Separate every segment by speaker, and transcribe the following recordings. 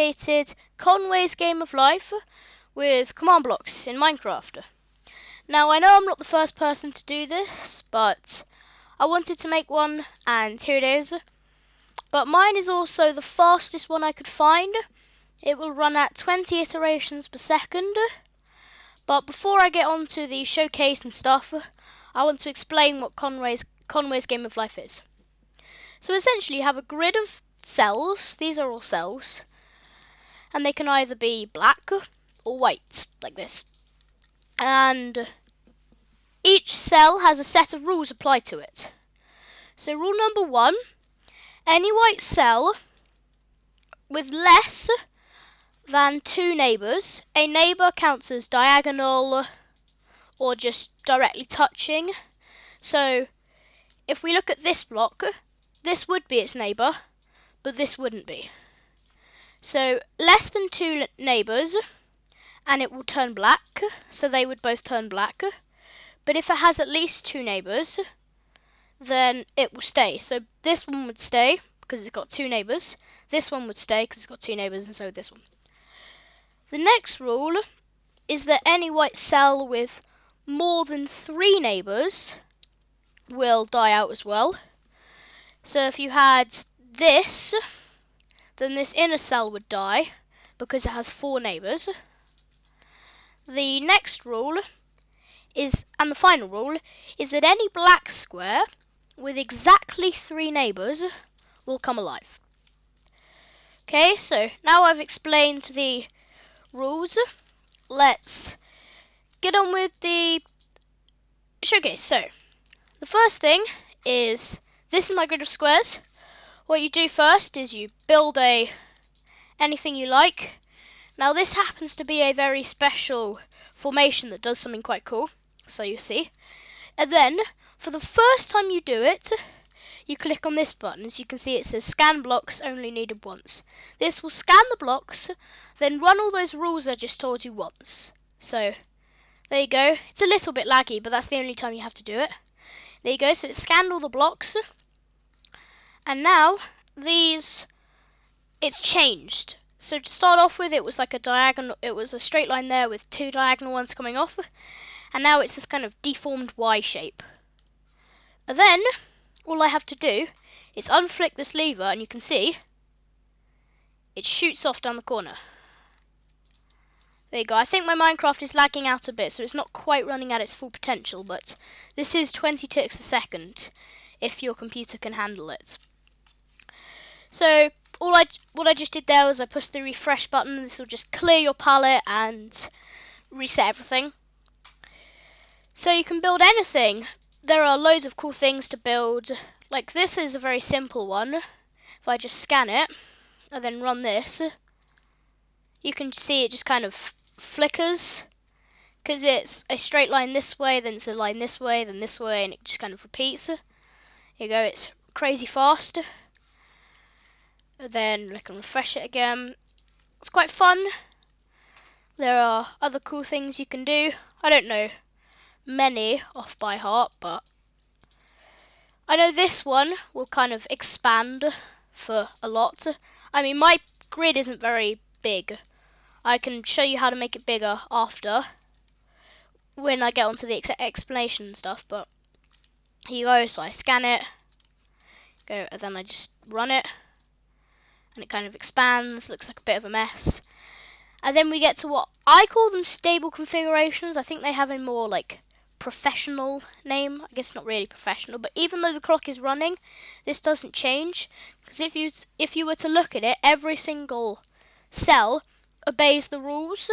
Speaker 1: created Conway's Game of Life with command blocks in Minecraft. Now, I know I'm not the first person to do this, but I wanted to make one, and here it is. But mine is also the fastest one I could find. It will run at 20 iterations per second. But before I get on to the showcase and stuff, I want to explain what Conway's Game of Life is. So essentially you have a grid of cells. These are all cells. And they can either be black or white, like this. And each cell has a set of rules applied to it. So rule number 1, any white cell with less than 2 neighbours. A neighbour counts as diagonal or just directly touching. So if we look at this block, this would be its neighbour, but this wouldn't be. So less than 2 neighbours, and it will turn black, so they would both turn black. But if it has at least 2 neighbours, then it will stay. So this one would stay because it's got 2 neighbours. This one would stay because it's got 2 neighbours, and so would this one. The next rule is that any white cell with more than 3 neighbours will die out as well. So if you had this, then this inner cell would die because it has 4 neighbours. The next rule is, and the final rule, is that any black square with exactly 3 neighbours will come alive. Okay, so now I've explained the rules, let's get on with the showcase. So the first thing is, this is my grid of squares. What you do first is you build anything you like. Now this happens to be a very special formation that does something quite cool, so you'll see. And then for the first time you do it, you click on this button. As you can see, it says scan blocks only needed once. This will scan the blocks, then run all those rules I just told you once. So there you go. It's a little bit laggy, but that's the only time you have to do it. There you go. So it scanned all the blocks, and now it's changed. So to start off with, it was like a diagonal. It was a straight line there with 2 diagonal ones coming off, and now it's this kind of deformed Y shape. And then all I have to do is unflick this lever, and you can see it shoots off down the corner. There you go. I think my Minecraft is lagging out a bit, so it's not quite running at its full potential, but this is 20 ticks a second if your computer can handle it. So what I just did there was I pushed the refresh button. This will just clear your palette and reset everything. So you can build anything. There are loads of cool things to build. Like this is a very simple one. If I just scan it and then run this, you can see it just kind of flickers because it's a straight line this way, then it's a line this way, then this way, and it just kind of repeats. Here you go, it's crazy fast. And then I can refresh it again. It's quite fun. There are other cool things you can do. I don't know many off by heart, but I know this one will kind of expand for a lot. I mean, my grid isn't very big. I can show you how to make it bigger after, when I get onto the explanation and stuff, but here you go. So I scan it, and then I just run it, and it kind of expands, looks like a bit of a mess. And then we get to what I call them stable configurations. I think they have a more like professional name. I guess not really professional, but even though the clock is running, this doesn't change, because if you were to look at it, every single cell obeys the rules.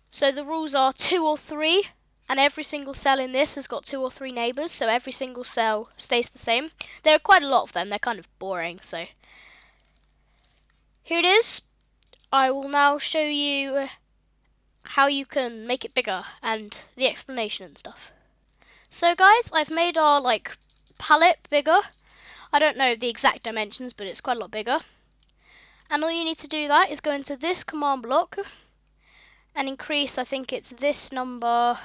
Speaker 1: So the rules are 2 or 3, and every single cell in this has got 2 or 3 neighbours, so every single cell stays the same. There are quite a lot of them. They're kind of boring, so here it is. I will now show you how you can make it bigger and the explanation and stuff. So guys, I've made our palette bigger. I don't know the exact dimensions, but it's quite a lot bigger. And all you need to do that is go into this command block and increase, I think it's this number.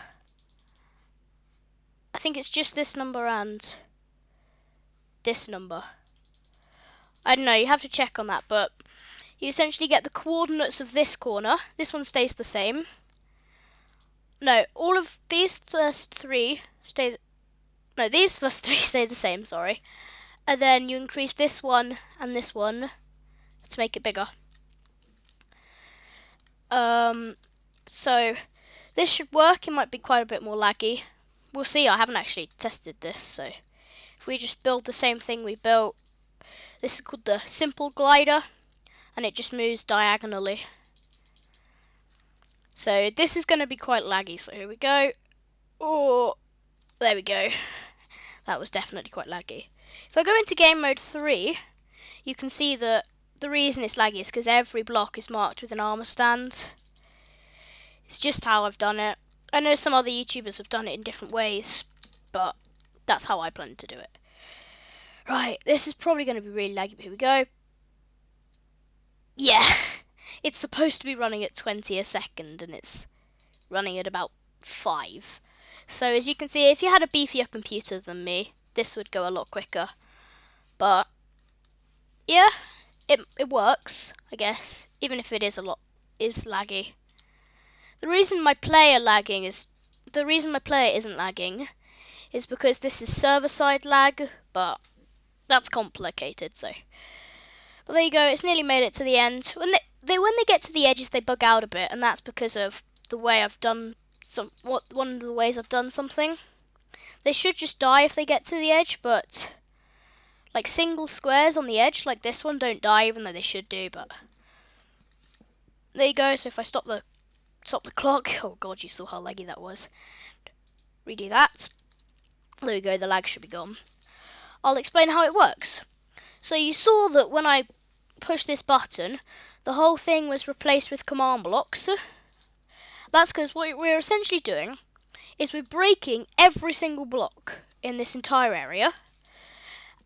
Speaker 1: I think it's just this number and this number. I don't know, you have to check on that, but you essentially get the coordinates of this corner. This one stays the same. No, all of these first three stay. No, these first three stay the same. Sorry, and then you increase this one and this one to make it bigger. So this should work. It might be quite a bit more laggy. We'll see. I haven't actually tested this, so if we just build the same thing we built, this is called the simple glider, and it just moves diagonally. So this is going to be quite laggy. So here we go. Oh, there we go. That was definitely quite laggy. If I go into game mode 3, you can see that the reason it's laggy is because every block is marked with an armor stand. It's just how I've done it. I know some other YouTubers have done it in different ways, but that's how I plan to do it. Right, this is probably going to be really laggy, but here we go. Yeah, it's supposed to be running at 20 a second, and it's running at about 5. So as you can see, if you had a beefier computer than me, this would go a lot quicker. But yeah, it works, I guess, even if it is laggy. The reason my player isn't lagging is because this is server-side lag, but that's complicated. So, but there you go. It's nearly made it to the end. When they get to the edges, they bug out a bit, and that's because of the way I've done one of the ways I've done something. They should just die if they get to the edge, but like single squares on the edge, like this one, don't die, even though they should do. But there you go. So if I stop the clock. Oh god, you saw how laggy that was. Redo that. There we go, the lag should be gone. I'll explain how it works. So you saw that when I pushed this button, the whole thing was replaced with command blocks. That's because what we're essentially doing is we're breaking every single block in this entire area.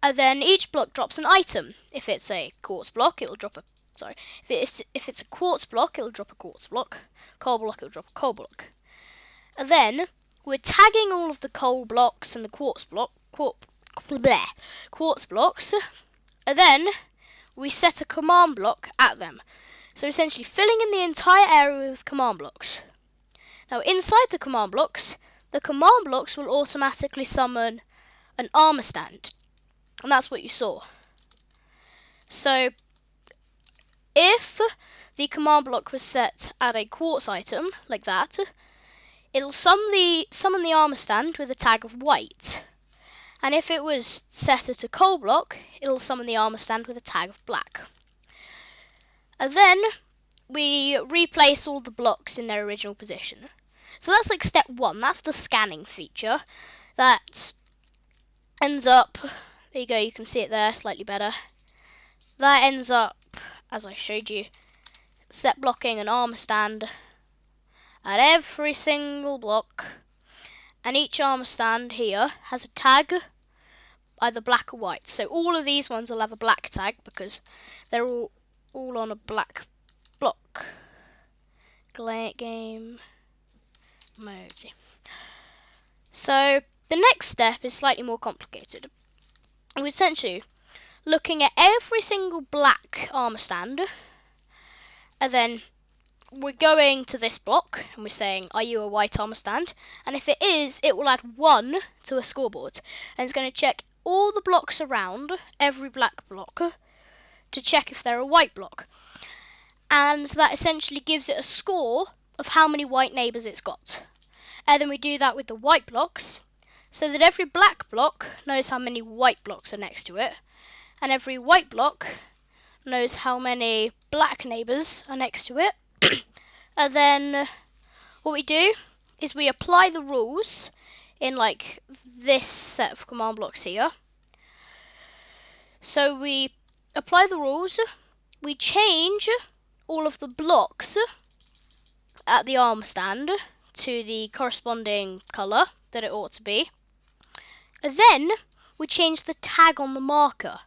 Speaker 1: And then each block drops an item. If it's a quartz block, it'll drop a... Sorry. If it's a quartz block, it'll drop a quartz block. Coal block, it'll drop a coal block. And then we're tagging all of the coal blocks and the quartz blocks. And then we set a command block at them. So essentially filling in the entire area with command blocks. Now inside the command blocks will automatically summon an armor stand. And that's what you saw. So if the command block was set at a quartz item, like that, it'll summon the armor stand with a tag of white. And if it was set at a coal block, it'll summon the armor stand with a tag of black. And then we replace all the blocks in their original position. So that's like step 1, that's the scanning feature. That ends up, there you go, you can see it there slightly better. That ends up, as I showed you, set blocking an armor stand at every single block, and each armor stand here has a tag, either black or white. So all of these ones will have a black tag because they're all on a black block. Game mode. So the next step is slightly more complicated. We're essentially looking at every single black armor stand, and then we're going to this block and we're saying, are you a white armor stand? And if it is, it will add 1 to a scoreboard, and it's going to check all the blocks around every black block to check if they're a white block, and that essentially gives it a score of how many white neighbours it's got. And then we do that with the white blocks, so that every black block knows how many white blocks are next to it, and every white block knows how many black neighbours are next to it. And then what we do is we apply the rules in like this set of command blocks here. So we apply the rules, we change all of the blocks at the armor stand to the corresponding colour that it ought to be. And then we change the tag on the marker.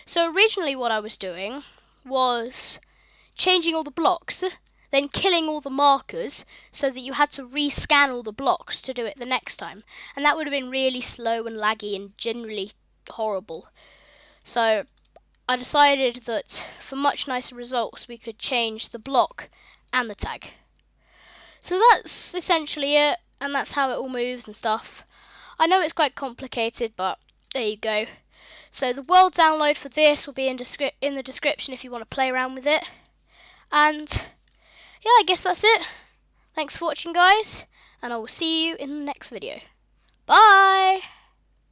Speaker 1: So originally what I was doing was changing all the blocks, then killing all the markers so that you had to rescan all the blocks to do it the next time. And that would have been really slow and laggy and generally horrible. So I decided that for much nicer results we could change the block and the tag. So that's essentially it, and that's how it all moves and stuff. I know it's quite complicated, but there you go. So the world download for this will be in the description if you want to play around with it. And yeah, I guess that's it. Thanks for watching, guys, and I will see you in the next video. Bye!